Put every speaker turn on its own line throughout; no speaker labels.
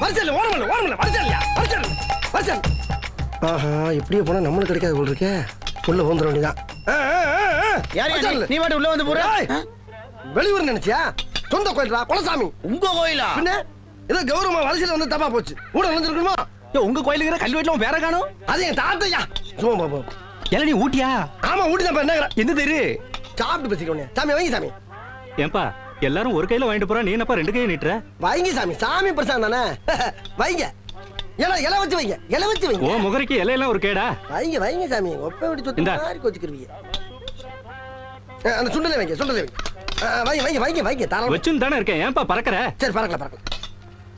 வரச்சல்ல ஓரமல்ல வரச்சல்லையா வரச்சல். ஆஹா இப்படியே போனா நம்மளுக்கு கிடைக்காது போல் இருக்கே. உள்ள வந்துட வேண்டியதான்.
நீ வாட்டு உள்ள வந்து போற.
வெளியூர் நினைச்சியா? சொந்த கோயில்டா குலசாமி.
உங்க கோயிலா?
என்ன ஏதோ கௌரவமா வரிசையில வந்து தப்பா போச்சு. கூட வந்துருக்கணுமா?
உங்க கோயிலுக்கு கல்வி வீட்டுல பேர காணும்.
அது என் தாத்தையா. சும்மா பாப்பா.
எல்லாம் நீ ஊட்டியா?
ஆமா ஊட்டி தான். என்ன
எந்த தெரு?
சாப்பிட்டு பேசிக்கோனே. சாமி வாங்கி சாமி.
ஏன்பா எல்லாரும் ஒரு கையில வாங்கிட்டு போறா, நீ என்னப்பா ரெண்டு கையை நீட்டுற?
வாங்கி சாமி. சாமி பிரசாதம் தானே. வைங்க. இலை வச்சு வைங்க. இலை வச்சு வைங்க.
ஓ முகரைக்கு இலையெல்லாம் ஒரு கேடா?
வைங்க சாமி. ஒப்ப விட்டு சொத்து மாதிரி கோச்சிக்கிறீங்க. அந்த சுண்டலை வைங்க. வைங்க தாராளமா
வச்சுன்னு தானே இருக்கேன். ஏன்பா பறக்கற?
சரி பறக்கலாம்.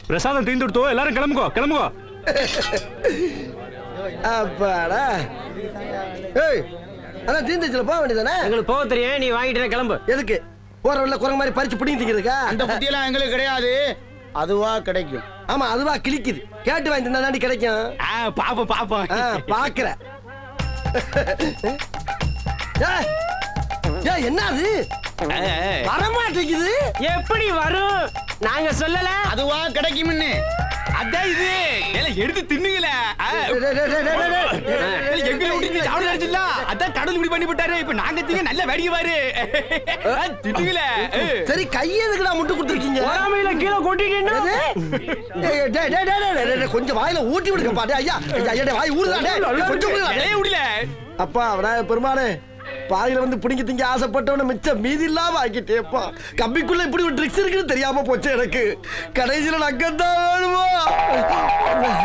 பிரசாதம் தீர்ந்து விடுத்தோ, எல்லாரும் கிளம்புங்கோ.
அப்பாடா. ஏய் அதான் தீந்துச்சுல போக வேண்டியதானே.
எங்களுக்கு போக தெரியும், நீ வாங்கிட்டு கிளம்பு.
எதுக்கு போற வழியில குரங்கு மாதிரி பறிச்சு பிடிங்கி திங்கிறதுக்கா?
அந்த புத்தியெல்லாம் எங்களுக்கு கிடையாது, அதுவா கிடைக்கும்.
ஆமா அதுவா கிளிக்குது. கேட்டு வாங்கி தின்னா தாண்டி கிடைக்கும்.
பாப்போம்.
பாக்குற. என்ன அது வரமாட்டேங்குது?
எப்படி வரும்? நாங்க சொல்லல, அதுவா கிடைக்கும்னு.
அதான் இது எடுத்து தின்னுங்கள. அதான் கடவுள் இப்படி பண்ணி விட்டாரு. இப்ப நாங்க திங்க நல்ல வேடிக்கைவாரு. தின்னுங்கள.
சரி கையெதுக்கு நான் முட்டு கொடுத்துருக்கீங்க?
கீழே கொட்டிட்டீங்கன்னா
கொஞ்சம் வாயில ஊட்டி விடுங்க பாட்டு. ஐயா வாய் ஊடுதாடே. கொஞ்சம்
விடல.
அப்பா விநாயகர் பெருமானே, பாதியில வந்து பிடிங்க திங்க ஆசைப்பட்டவன மிச்சம் மீதி இல்லாம ஆக்கிட்டேப்பா. கம்பிக்குள்ள இப்படி ஒரு ட்ரிக்ஸ் இருக்குன்னு தெரியாம போச்சு எனக்கு. கடைசியில நக்கத்தான் வேணுமா?